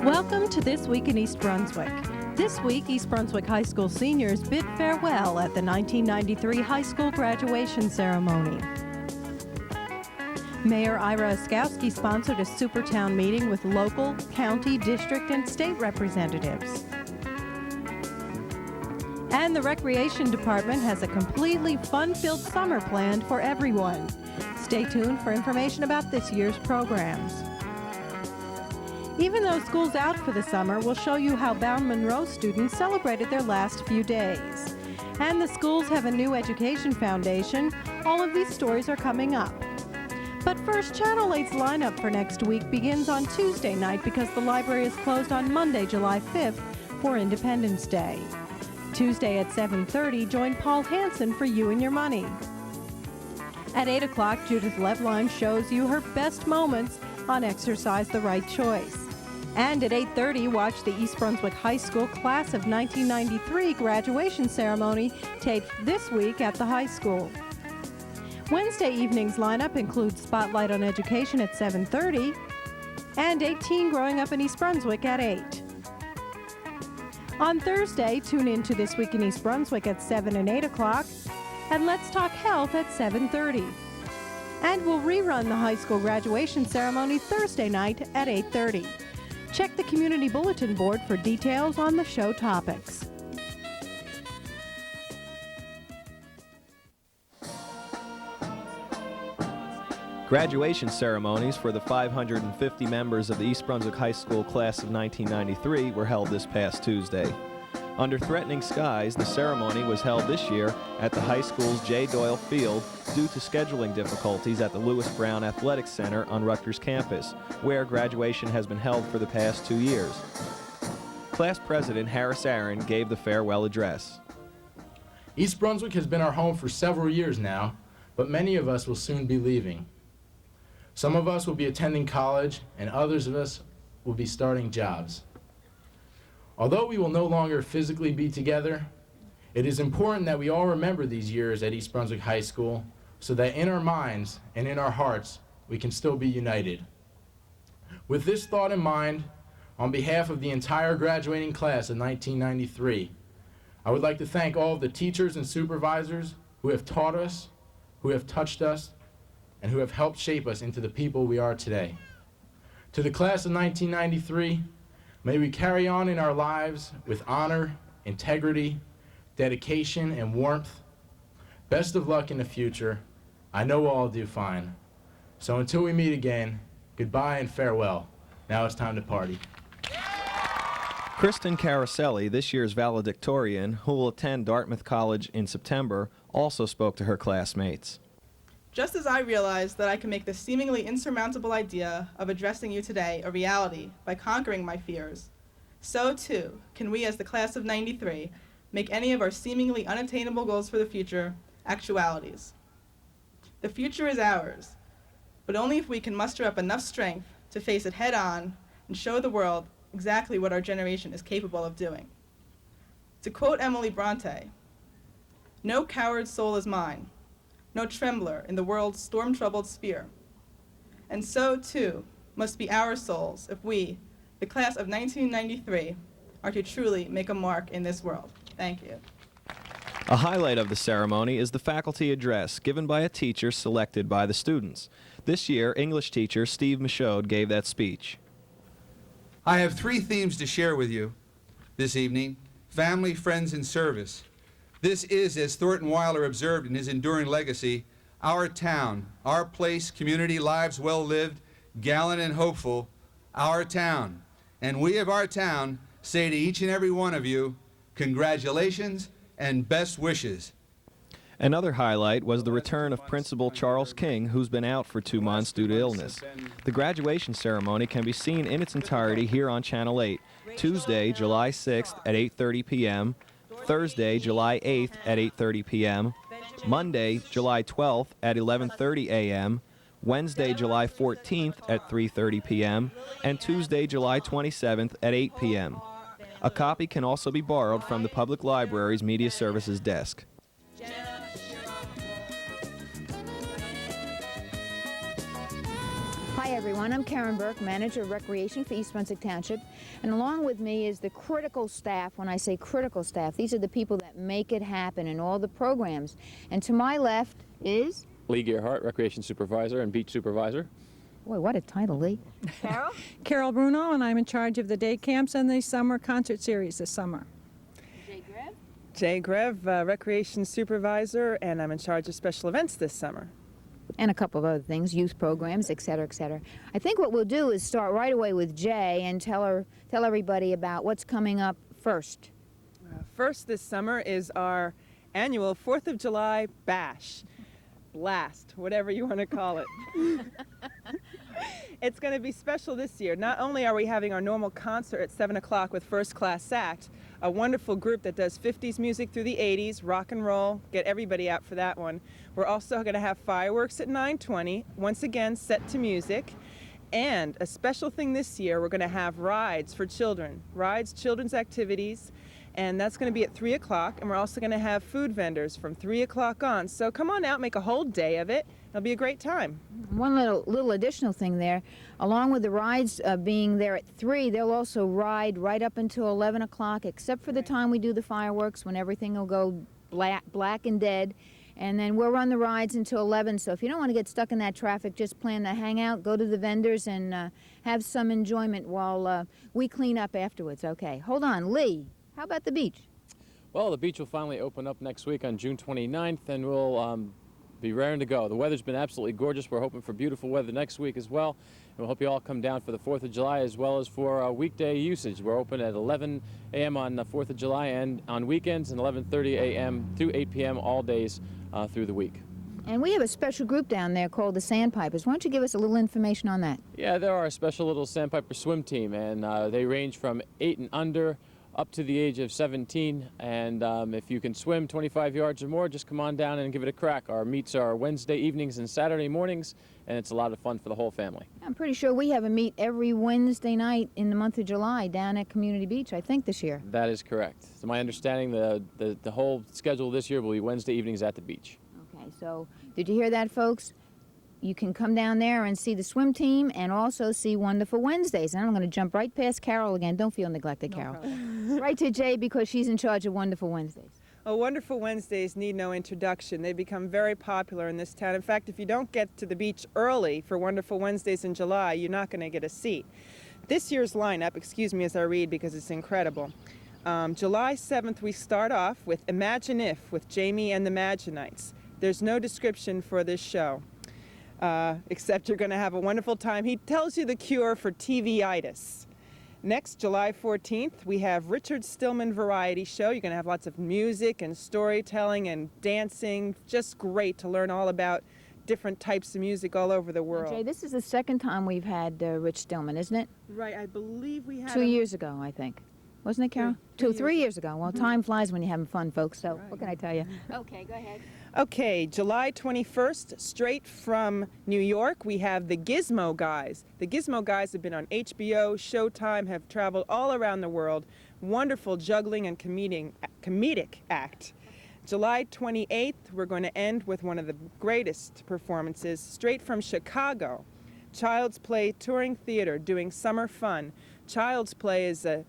Welcome to This Week in East Brunswick. This week, East Brunswick High School seniors bid farewell at the 1993 high school graduation ceremony. Mayor Ira Oskowski sponsored a Supertown meeting with local, county, district, and state representatives. And the Recreation Department has a completely fun-filled summer planned for everyone. Stay tuned for information about this year's programs. Even though school's out for the summer, we'll show you how Bowne Munro students celebrated their last few days. And the schools have a new education foundation. All of these stories are coming up. But first, Channel 8's lineup for next week begins on Tuesday night because the library is closed on Monday, July 5th for Independence Day. Tuesday at 7:30, join Paul Hansen for You and Your Money. At 8 o'clock, Judith Levline shows you her best moments on Exercise the Right Choice. And at 8:30, watch the East Brunswick High School Class of 1993 graduation ceremony taped this week at the high school. Wednesday evening's lineup includes Spotlight on Education at 7:30 and 18 Growing Up in East Brunswick at 8. On Thursday, tune in to This Week in East Brunswick at 7 and 8 o'clock and Let's Talk Health at 7:30. And we'll rerun the high school graduation ceremony Thursday night at 8:30. Check the community bulletin board for details on the show topics. Graduation ceremonies for the 550 members of the East Brunswick High School Class of 1993 were held this past Tuesday. Under threatening skies, the ceremony was held this year at the high school's J. Doyle Field due to scheduling difficulties at the Lewis Brown Athletics Center on Rutgers campus, where graduation has been held for the past 2 years. Class President Harris Aaron gave the farewell address. East Brunswick has been our home for several years now, but many of us will soon be leaving. Some of us will be attending college, and others of us will be starting jobs. Although we will no longer physically be together, it is important that we all remember these years at East Brunswick High School so that in our minds and in our hearts, we can still be united. With this thought in mind, on behalf of the entire graduating class of 1993, I would like to thank all of the teachers and supervisors who have taught us, who have touched us, and who have helped shape us into the people we are today. To the class of 1993, may we carry on in our lives with honor, integrity, dedication, and warmth. Best of luck in the future. I know we'll all do fine. So until we meet again, goodbye and farewell. Now it's time to party. Kristen Caroselli, this year's valedictorian, who will attend Dartmouth College in September, also spoke to her classmates. Just as I realized that I can make the seemingly insurmountable idea of addressing you today a reality by conquering my fears, so too can we as the class of 93 make any of our seemingly unattainable goals for the future actualities. The future is ours, but only if we can muster up enough strength to face it head on and show the world exactly what our generation is capable of doing. To quote Emily Bronte, "No coward soul is mine, no trembler in the world's storm-troubled sphere. And so, too, must be our souls if we, the class of 1993, are to truly make a mark in this world." Thank you. A highlight of the ceremony is the faculty address given by a teacher selected by the students. This year, English teacher Steve Michaud gave that speech. I have 3 themes to share with you this evening: family, friends, and service. This is, as Thornton Wilder observed in his enduring legacy, our town, our place, community, lives well lived, gallant and hopeful, our town. And we of our town say to each and every one of you, congratulations and best wishes. Another highlight was the return of Principal Charles King, who's been out for 2 months due to illness. The graduation ceremony can be seen in its entirety here on Channel 8, Tuesday, July 6th at 8:30 p.m., Thursday, July 8th at 8:30 p.m., Monday, July 12th at 11:30 a.m., Wednesday, July 14th at 3:30 p.m., and Tuesday, July 27th at 8 p.m. A copy can also be borrowed from the Public Library's Media Services desk. Hi everyone, I'm Karen Burke, Manager of Recreation for East Brunswick Township, and along with me is the critical staff. When I say critical staff, these are the people that make it happen in all the programs. And to my left is... Lee Gerhardt, Recreation Supervisor and Beach Supervisor. Boy, what a title, Lee. Carol? Carol Bruno, and I'm in charge of the day camps and the summer concert series this summer. Jay Grev? Jay Grev, Recreation Supervisor, and I'm in charge of special events this summer. And a couple of other things, youth programs, et cetera, et cetera. I think what we'll do is start right away with Jay and tell everybody about what's coming up first. First this summer is our annual 4th of July bash. Blast, whatever you want to call it. It's going to be special this year. Not only are we having our normal concert at 7 o'clock with First Class Act, a wonderful group that does 50s music through the 80s, rock and roll, get everybody out for that one. We're also going to have fireworks at 9:20, once again set to music. And a special thing this year, we're going to have rides for children, children's activities, and that's going to be at 3 o'clock, and we're also going to have food vendors from 3 o'clock on. So come on out, make a whole day of it. It'll be a great time. One little additional thing there, along with the rides being there at 3, they'll also ride right up until 11 o'clock, except for the time we do the fireworks, when everything will go black and dead. And then we'll run the rides until 11, so if you don't want to get stuck in that traffic, just plan to hang out, go to the vendors, and have some enjoyment while we clean up afterwards. Okay, hold on. Lee, how about the beach? Well, the beach will finally open up next week on June 29th, and we'll be raring to go. The weather's been absolutely gorgeous. We're hoping for beautiful weather next week as well. And we hope you all come down for the 4th of July as well as for weekday usage. We're open at 11 a.m. on the 4th of July and on weekends, and 11:30 a.m. through 8 p.m. all days through the week. And we have a special group down there called the Sandpipers. Why don't you give us a little information on that? Yeah, they're our special little Sandpiper swim team, and they range from 8 and under up to the age of 17, and if you can swim 25 yards or more, just come on down and give it a crack. Our meets are Wednesday evenings and Saturday mornings, and it's a lot of fun for the whole family. I'm pretty sure we have a meet every Wednesday night in the month of July down at Community Beach, I think, this year. That is correct. To my understanding, the whole schedule this year will be Wednesday evenings at the beach. Okay, so did you hear that, folks? You can come down there and see the swim team and also see Wonderful Wednesdays. And I'm going to jump right past Carol again. Don't feel neglected, Carol. Right to Jay, because she's in charge of Wonderful Wednesdays. Oh, Wonderful Wednesdays need no introduction. They become very popular in this town. In fact, if you don't get to the beach early for Wonderful Wednesdays in July, you're not going to get a seat. This year's lineup, excuse me as I read because it's incredible. July 7th, we start off with Imagine If with Jamie and the Imaginites. There's no description for this show. Except you're going to have a wonderful time. He tells you the cure for TV-itis. Next, July 14th, we have Richard Stillman Variety Show. You're going to have lots of music and storytelling and dancing. Just great to learn all about different types of music all over the world. Jay, this is the second time we've had Rich Stillman, isn't it? Right, I believe we had 2 years ago, I think. Wasn't it, Carol? 3 years ago. Well, time flies when you're having fun, folks, so what can I tell you? Okay, go ahead. Okay, July 21st, straight from New York, we have the Gizmo Guys. The Gizmo Guys have been on HBO, Showtime, have traveled all around the world. Wonderful juggling and comedic act. July 28th, we're going to end with one of the greatest performances, straight from Chicago. Child's Play Touring Theater doing summer fun. Child's Play is a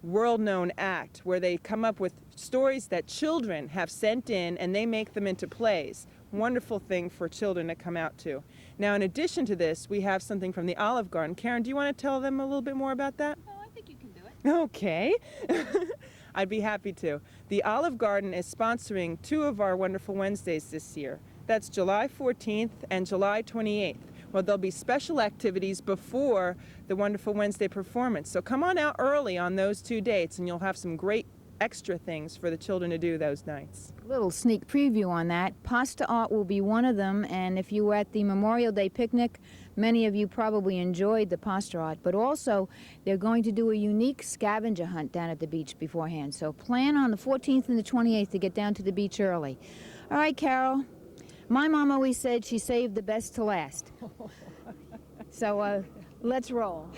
world-known act where they come up with stories that children have sent in and they make them into plays. Wonderful thing for children to come out to. Now, in addition to this, we have something from the Olive Garden. Karen, do you want to tell them a little bit more about that? Oh, I think you can do it. Okay. I'd be happy to. The Olive Garden is sponsoring 2 of our Wonderful Wednesdays this year. That's July 14th and July 28th. Well, there'll be special activities before the Wonderful Wednesday performance. So come on out early on those 2 dates and you'll have some great extra things for the children to do those nights. Little sneak preview on that. Pasta art will be one of them, and if you were at the Memorial Day picnic, many of you probably enjoyed the pasta art, but also they're going to do a unique scavenger hunt down at the beach beforehand. So plan on the 14th and the 28th to get down to the beach early. All right, Carol. My mom always said she saved the best to last. So let's roll.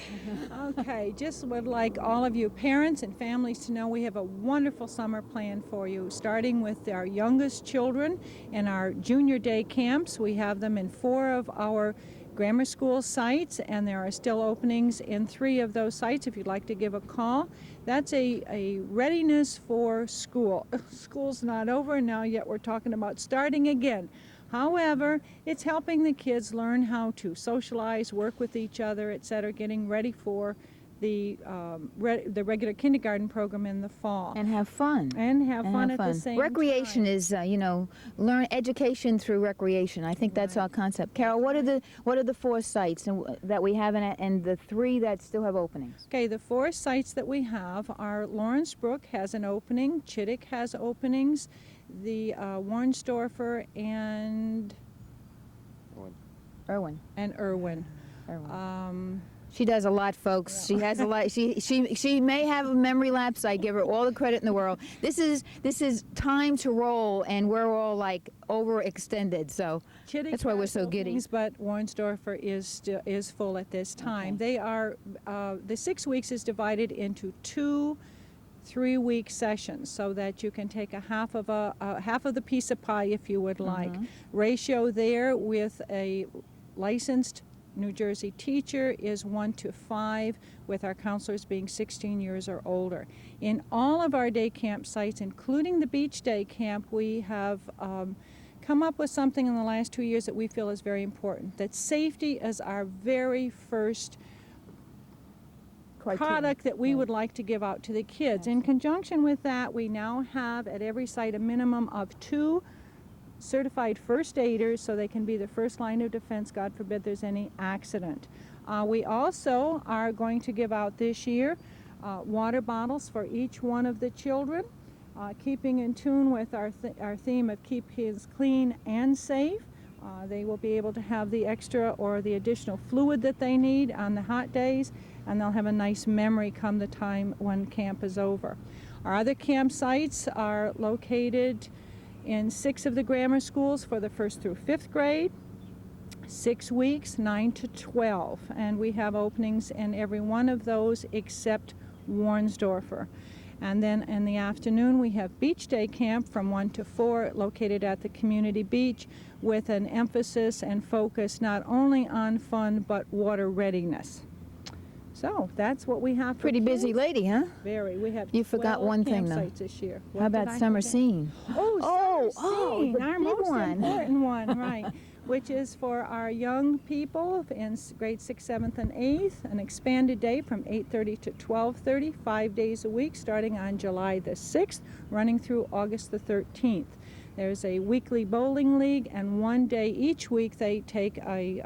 Okay, just would like all of you parents and families to know we have a wonderful summer plan for you, starting with our youngest children in our junior day camps. We have them in 4 of our grammar school sites, and there are still openings in 3 of those sites if you'd like to give a call. That's a readiness for school. School's not over now, yet we're talking about starting again. However, it's helping the kids learn how to socialize, work with each other, etc., getting ready for the regular kindergarten program in the fall. And have fun. And have fun at the same Recreation time. is, learn education through recreation. I think that's our concept. Carol, what are the 4 sites that we have and the 3 that still have openings? Okay, the 4 sites that we have are Lawrence Brook has an opening, Chittick has openings, the Warnsdorfer and Irwin. Irwin. She does a lot, folks. Yeah. She has a lot. She may have a memory lapse. I give her all the credit in the world. This is time to roll, and we're all like overextended. So Chittick that's why we're so giddy. But Warnsdorfer is full at this time. Okay. They are the 6 weeks is divided into 2 3-week sessions, so that you can take a half of the piece of pie if you would like. Ratio there with a licensed New Jersey teacher is 1 to 5, with our counselors being 16 years or older. In all of our day camp sites, including the beach day camp, we have come up with something in the last 2 years that we feel is very important, that safety is our very first product that we would like to give out to the kids. In conjunction with that, we now have at every site a minimum of 2 certified first aiders, so they can be the first line of defense, God forbid there's any accident. We also are going to give out this year water bottles for each one of the children, keeping in tune with our theme of keep kids clean and safe. They will be able to have the extra or the additional fluid that they need on the hot days, and they'll have a nice memory come the time when camp is over. Our other campsites are located in 6 of the grammar schools for the 1st through 5th grade, 6 weeks, 9 to 12. And we have openings in every one of those except Warnsdorfer. And then in the afternoon, we have beach day camp from 1 to 4, located at the community beach, with an emphasis and focus not only on fun, but water readiness. So that's what we have for Pretty busy kids. lady, huh? Very. We have You forgot one thing, though. campsites this year. How about summer scene? Oh, the our big most one. important one, right, which is for our young people in grade 6th, 7th, and 8th, an expanded day from 8:30 to 12:30, 5 days a week, starting on July the 6th, running through August the 13th. There's a weekly bowling league, and 1 day each week they take a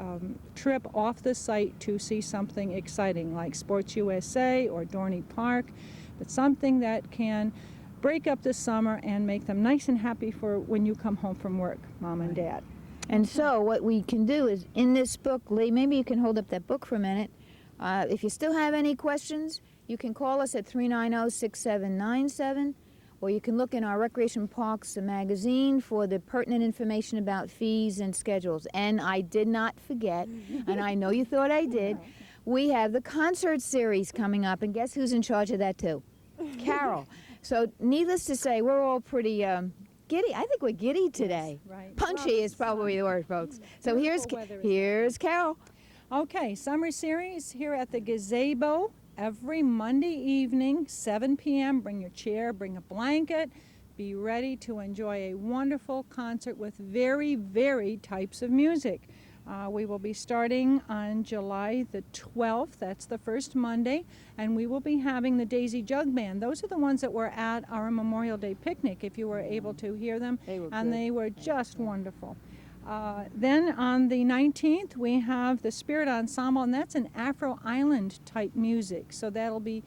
trip off the site to see something exciting, like Sports USA or Dorney Park, but something that can break up the summer and make them nice and happy for when you come home from work, Mom and Dad. And so what we can do is, in this book, Lee, maybe you can hold up that book for a minute. If you still have any questions, you can call us at 390-6797, or you can look in our Recreation Parks magazine for the pertinent information about fees and schedules. And I did not forget, and I know you thought I did, we have the concert series coming up, and guess who's in charge of that too? Carol. So needless to say, we're all pretty giddy. I think we're giddy today. Yes, right. Punchy is probably the word, folks. So here's Carol. Okay, summer series here at the gazebo every Monday evening, 7 p.m. Bring your chair, bring a blanket. Be ready to enjoy a wonderful concert with very varied types of music. We will be starting on July the 12th. That's the first Monday. And we will be having the Daisy Jug Band. Those are the ones that were at our Memorial Day picnic, if you were able to hear them. They were just wonderful. Then on the 19th, we have the Spirit Ensemble, and that's an Afro Island type music. So that'll be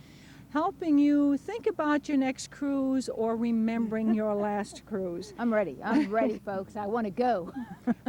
helping you think about your next cruise or remembering your last cruise. I'm ready, folks. I want to go.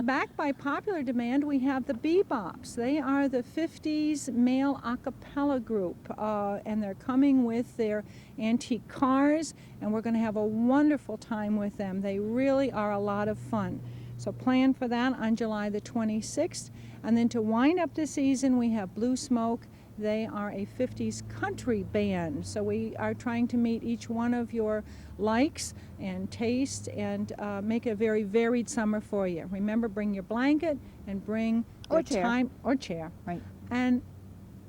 Back by popular demand, we have the Bebops. They are the 50s male a cappella group, and they're coming with their antique cars, and we're going to have a wonderful time with them. They really are a lot of fun. So plan for that on July the 26th. And then to wind up the season, we have Blue Smoke. They are a 50s country band, so we are trying to meet each one of your likes and tastes and make a very varied summer for you. Remember, bring your blanket and bring your time or chair. Right. And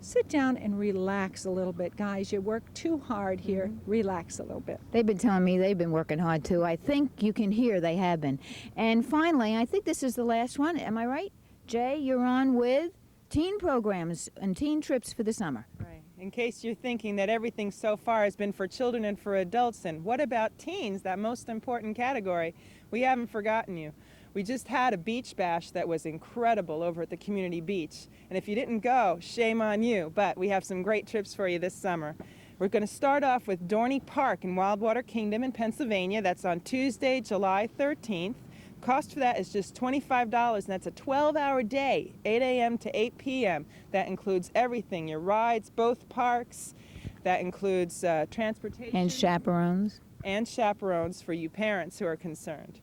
sit down and relax a little bit, guys. You work too hard here. Relax a little bit. They've been telling me they've been working hard too. I think you can hear they have been. And finally, I think this is the last one. Am I right? Jay, you're on with teen programs and teen trips for the summer. Right. In case you're thinking that everything so far has been for children and for adults, and what about teens, that most important category? We haven't forgotten you. We just had a beach bash that was incredible over at the community beach. And if you didn't go, shame on you. But we have some great trips for you this summer. We're going to start off with Dorney Park in Wildwater Kingdom in Pennsylvania. That's on Tuesday, July 13th. Cost for that is just $25, and that's a 12-hour day, 8 a.m. to 8 p.m. That includes everything, your rides, both parks. That includes transportation. And chaperones. And chaperones for you parents who are concerned.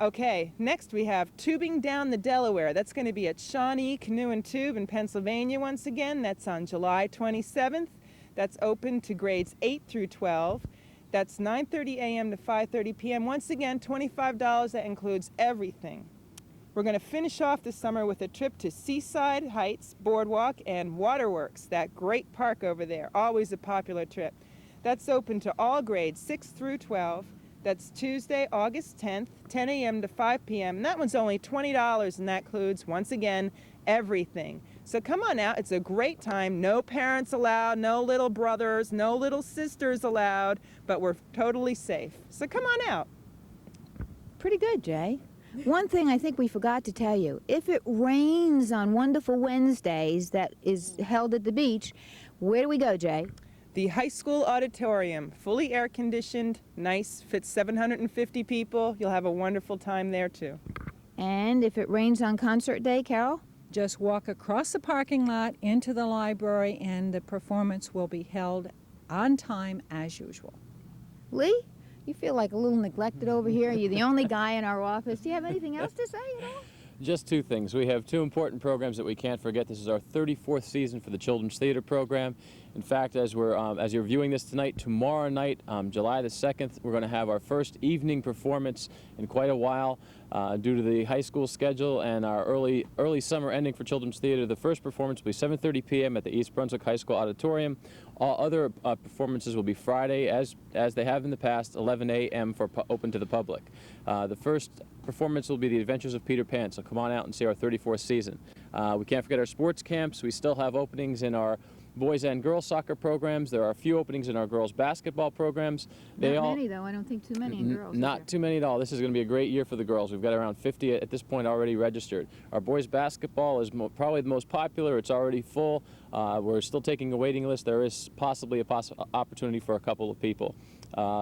Okay, next we have Tubing Down the Delaware. That's going to be at Shawnee Canoe and Tube in Pennsylvania once again. That's on July 27th. That's open to grades 8 through 12. That's 9:30 a.m. to 5:30 p.m. Once again, $25. That includes everything. We're going to finish off the summer with a trip to Seaside Heights Boardwalk and Waterworks, that great park over there. Always a popular trip. That's open to all grades 6 through 12. That's Tuesday, August 10th, 10 a.m. to 5 p.m. And that one's only $20, and that includes, once again, everything. So come on out. It's a great time. No parents allowed, no little brothers, no little sisters allowed, but we're totally safe. So come on out. Pretty good, Jay. One thing I think we forgot to tell you, if it rains on Wonderful Wednesdays that is held at the beach, where do we go, Jay? The high school auditorium, fully air conditioned, nice, fits 750 people. You'll have a wonderful time there too. And if it rains on concert day, Carol? Just walk across the parking lot into the library, and the performance will be held on time as usual. Lee, you feel like a little neglected over here. You're the only guy in our office. Do you have anything else to say at all? Just two things. We have two important programs that we can't forget. This is our 34th season for the Children's Theater program. In fact, as you're viewing this tonight, tomorrow night, July the 2nd, we're going to have our first evening performance in quite a while. Due to the high school schedule and our early summer ending for Children's Theater, the first performance will be 7:30 p.m. at the East Brunswick High School Auditorium. All other performances will be Friday, as they have in the past, 11 a.m. for open to the public. The first performance will be The Adventures of Peter Pan, so come on out and see our 34th season. We can't forget our sports camps. We still have openings in our boys and girls soccer programs. There are a few openings in our girls basketball programs. Not many, though. I don't think too many in girls. Not too many at all. This is going to be a great year for the girls. We've got around 50 at this point already registered. Our boys basketball is probably the most popular. It's already full. We're still taking a waiting list. There is possibly an opportunity for a couple of people.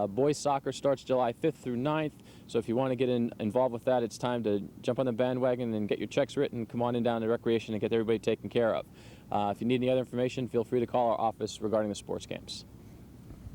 Boys soccer starts July 5th through 9th, so if you want to get involved with that, it's time to jump on the bandwagon and get your checks written, come on in down to recreation and get everybody taken care of. If you need any other information, feel free to call our office regarding the sports camps.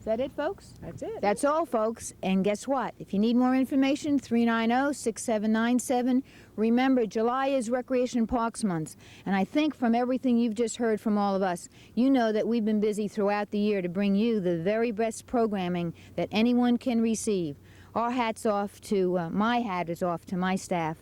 Is that it, folks? That's it. That's all, folks. And guess what? If you need more information, 390-6797. Remember, July is Recreation Parks Month. And I think from everything you've just heard from all of us, you know that we've been busy throughout the year to bring you the very best programming that anyone can receive. Our hat's off to, my hat is off to my staff.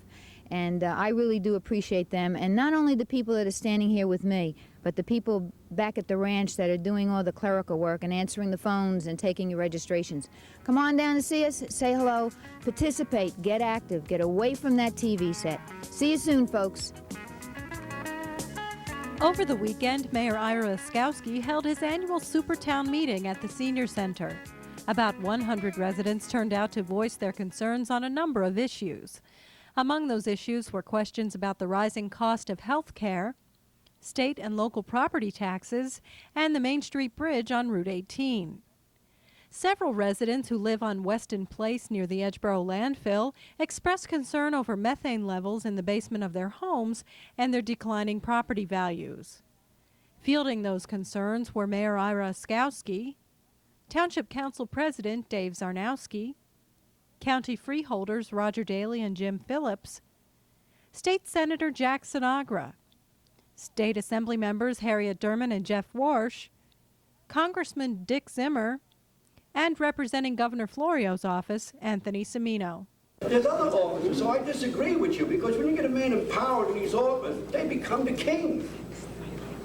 And I really do appreciate them. And not only the people that are standing here with me, but the people back at the ranch that are doing all the clerical work and answering the phones and taking your registrations. Come on down and see us, say hello, participate, get active, get away from that TV set. See you soon, folks. Over the weekend, Mayor Ira Oskowski held his annual Supertown meeting at the Senior Center. About 100 residents turned out to voice their concerns on a number of issues. Among those issues were questions about the rising cost of health care, state and local property taxes, and the Main Street Bridge on Route 18. Several residents who live on Weston Place near the Edgeboro landfill expressed concern over methane levels in the basement of their homes and their declining property values. Fielding those concerns were Mayor Ira Oskowski, Township Council President Dave Zarnowski, County freeholders Roger Daly and Jim Phillips, State Senator Jack Sinagra, State Assembly members Harriet Durman and Jeff Warsh, Congressman Dick Zimmer, and representing Governor Florio's office, Anthony Cimino. There's other officers, so I disagree with you, because when you get a man empowered in these offices, they become the king.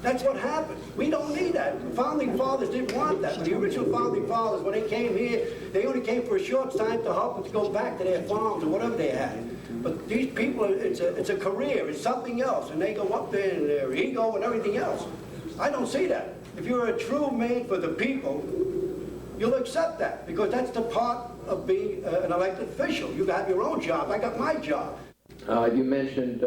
That's what happened. We don't need that. The founding fathers didn't want that. The original founding fathers, when they came here, they only came for a short time to help them to go back to their farms or whatever they had. But these people, it's a career, it's something else, and they go up there and their ego and everything else. I don't see that. If you're a true man for the people, you'll accept that, because that's the part of being an elected official. You have your own job. I got my job. You mentioned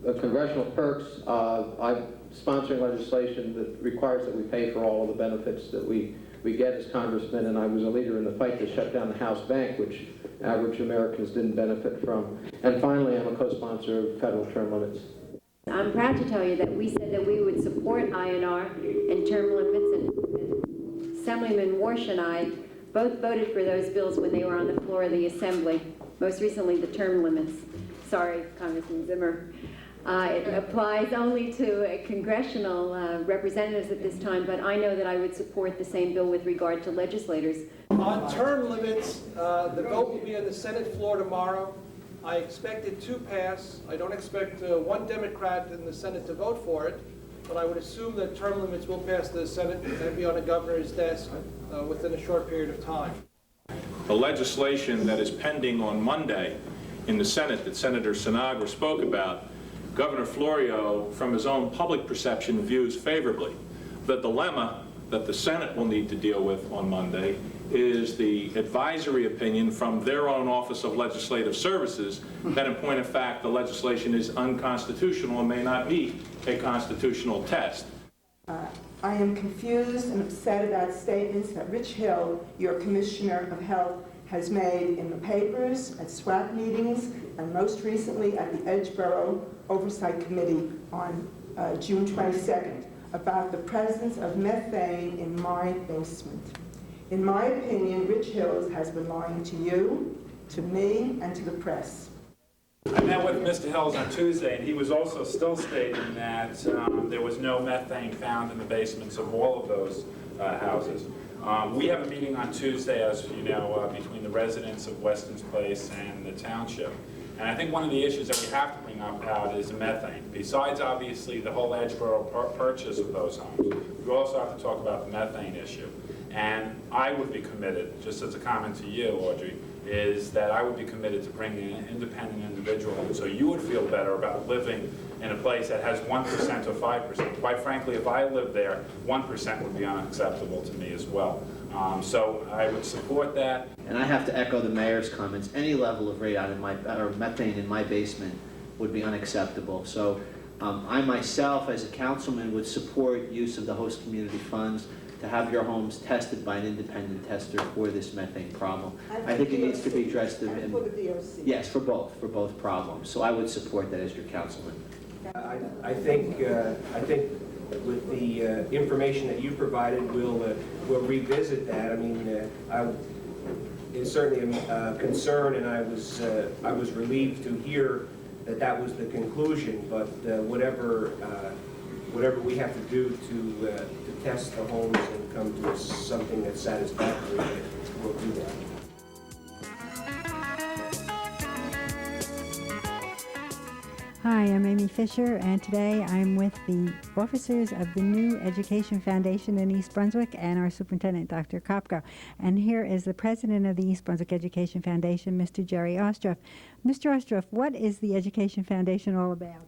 congressional perks. I'm sponsoring legislation that requires that we pay for all of the benefits that we get as congressmen, and I was a leader in the fight to shut down the House Bank, which average Americans didn't benefit from. And finally, I'm a co-sponsor of federal term limits. I'm proud to tell you that we said that we would support INR and term limits, and Assemblyman Warsh and I both voted for those bills when they were on the floor of the Assembly, most recently the term limits. Sorry, Congressman Zimmer. It applies only to congressional representatives at this time, but I know that I would support the same bill with regard to legislators. On term limits, the vote will be on the Senate floor tomorrow. I expect it to pass. I don't expect one Democrat in the Senate to vote for it, but I would assume that term limits will pass the Senate and be on the governor's desk within a short period of time. The legislation that is pending on Monday in the Senate that Senator Sinagra spoke about, Governor Florio, from his own public perception, views favorably. The dilemma that the Senate will need to deal with on Monday is the advisory opinion from their own Office of Legislative Services that, in point of fact, the legislation is unconstitutional and may not meet a constitutional test. I am confused and upset about statements that Rich Hill, your Commissioner of Health, has made in the papers, at SWAT meetings, and most recently at the Edgeboro Oversight Committee on June 22nd about the presence of methane in my basement. In my opinion, Rich Hills has been lying to you, to me, and to the press. I met with Mr. Hills on Tuesday, and he was also still stating that there was no methane found in the basements of all of those houses. We have a meeting on Tuesday, as you know, between the residents of Weston's Place and the township. And I think one of the issues that we have to bring up is the methane. Besides, obviously, the whole Edgeboro purchase of those homes, we also have to talk about the methane issue. And I would be committed, just as a comment to you, Audrey, is that I would be committed to bringing an independent individual in, so you would feel better about living in a place that has 1% or 5%. Quite frankly, if I lived there, 1% would be unacceptable to me as well. So I would support that. And I have to echo the mayor's comments. Any level of radon in my, or methane in my basement would be unacceptable. So I myself, as a councilman, would support use of the host community funds to have your homes tested by an independent tester for this methane problem. I think it needs to be addressed for the DOC. Yes, for both problems. So I would support that as your councilman. I think with the information that you provided, we'll revisit that. I mean, it's certainly a concern, and I was relieved to hear that was the conclusion. But whatever we have to do to test the homes and come to something that's satisfactory, we'll do that. Hi, I'm Amy Fisher, and today I'm with the officers of the New Education Foundation in East Brunswick and our superintendent, Dr. Kopko. And here is the president of the East Brunswick Education Foundation, Mr. Jerry Ostroff. Mr. Ostroff, what is the Education Foundation all about?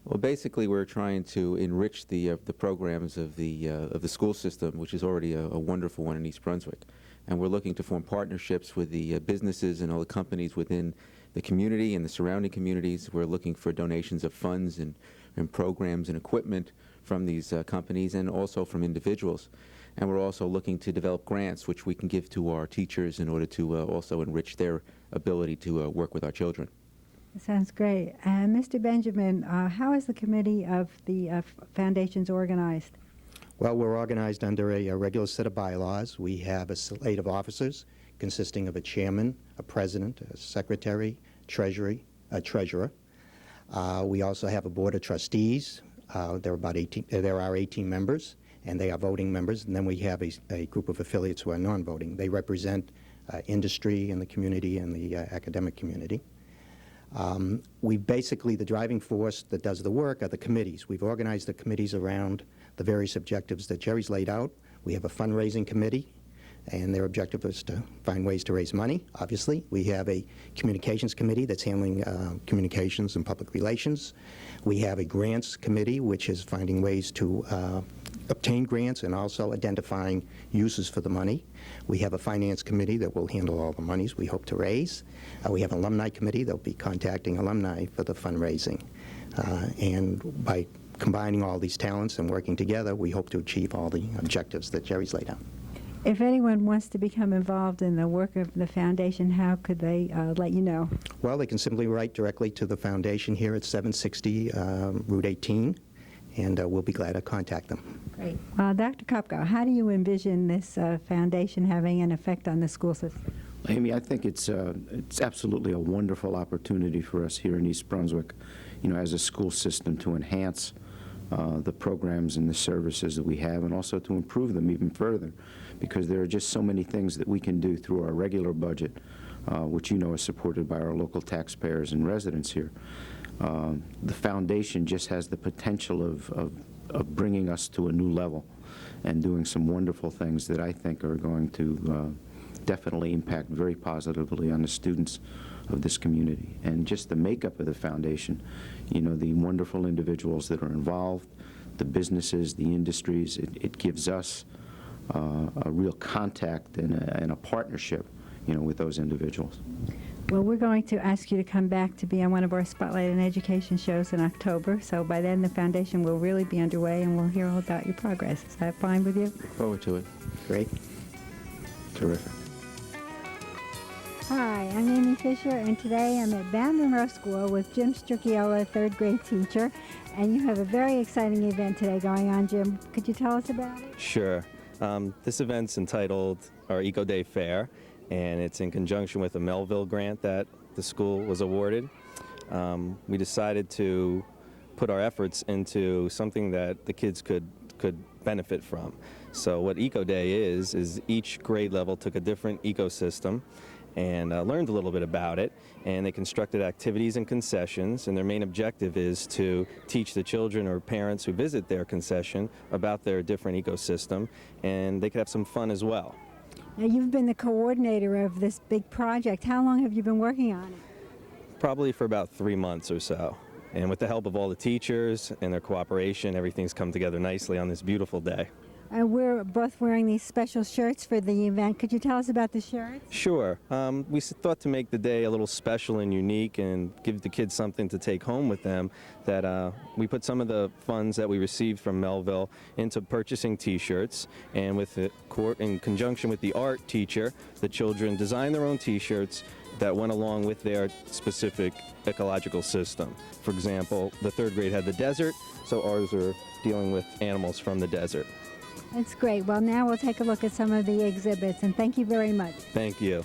Well, basically, we're trying to enrich the programs of the school system, which is already a wonderful one in East Brunswick. And we're looking to form partnerships with the businesses and all the companies within the community and the surrounding communities. We're looking for donations of funds and programs and equipment from these companies and also from individuals. And we're also looking to develop grants which we can give to our teachers in order to also enrich their ability to work with our children. That sounds great. And Mr. Benjamin, how is the committee of the foundations organized? Well, we're organized under a regular set of bylaws. We have a slate of officers consisting of a chairman, a president, a secretary, a treasurer. We also have a board of trustees There are 18 members, and they are voting members. And then we have a group of affiliates who are non-voting. They represent industry and the community and the academic community. The driving force that does the work are the committees. We've organized the committees around the various objectives that Jerry's laid out. We have a fundraising committee, and their objective is to find ways to raise money, obviously. We have a communications committee that's handling communications and public relations. We have a grants committee, which is finding ways to obtain grants and also identifying uses for the money. We have a finance committee that will handle all the monies we hope to raise. We have an alumni committee that will be contacting alumni for the fundraising. And by combining all these talents and working together, we hope to achieve all the objectives that Jerry's laid out. If anyone wants to become involved in the work of the foundation, how could they let you know? Well, they can simply write directly to the foundation here at 760 Route 18, and we'll be glad to contact them. Great. Dr. Kopko, how do you envision this foundation having an effect on the school system? Amy, I think it's absolutely a wonderful opportunity for us here in East Brunswick, as a school system to enhance the programs and the services that we have, and also to improve them even further, because there are just so many things that we can do through our regular budget, which is supported by our local taxpayers and residents here. The foundation just has the potential of bringing us to a new level and doing some wonderful things that I think are going to definitely impact very positively on the students of this community. And just the makeup of the foundation, the wonderful individuals that are involved, the businesses, the industries, it gives us a real contact and a partnership, with those individuals. Well, we're going to ask you to come back to be on one of our Spotlight on Education shows in October. So by then, the foundation will really be underway, and we'll hear all about your progress. Is that fine with you? Look forward to it. Great. Terrific. Hi, I'm Amy Fisher, and today I'm at Bowne Munro School with Jim Stricchiola, third grade teacher. And you have a very exciting event today going on, Jim. Could you tell us about it? Sure. This event's entitled our Eco Day Fair, and it's in conjunction with a Melville grant that the school was awarded. We decided to put our efforts into something that the kids could benefit from. So what Eco Day is each grade level took a different ecosystem and learned a little bit about it, and they constructed activities and concessions, and their main objective is to teach the children or parents who visit their concession about their different ecosystem, and they could have some fun as well. Now, you've been the coordinator of this big project. How long have you been working on it? Probably for about 3 months or so. And with the help of all the teachers and their cooperation, everything's come together nicely on this beautiful day. We're both wearing these special shirts for the event. Could you tell us about the shirts? Sure. We thought to make the day a little special and unique and give the kids something to take home with them, that we put some of the funds that we received from Melville into purchasing T-shirts, and in conjunction with the art teacher, the children designed their own T-shirts that went along with their specific ecological system. For example, the third grade had the desert, so ours are dealing with animals from the desert. That's great. Well, now we'll take a look at some of the exhibits, and thank you very much. Thank you.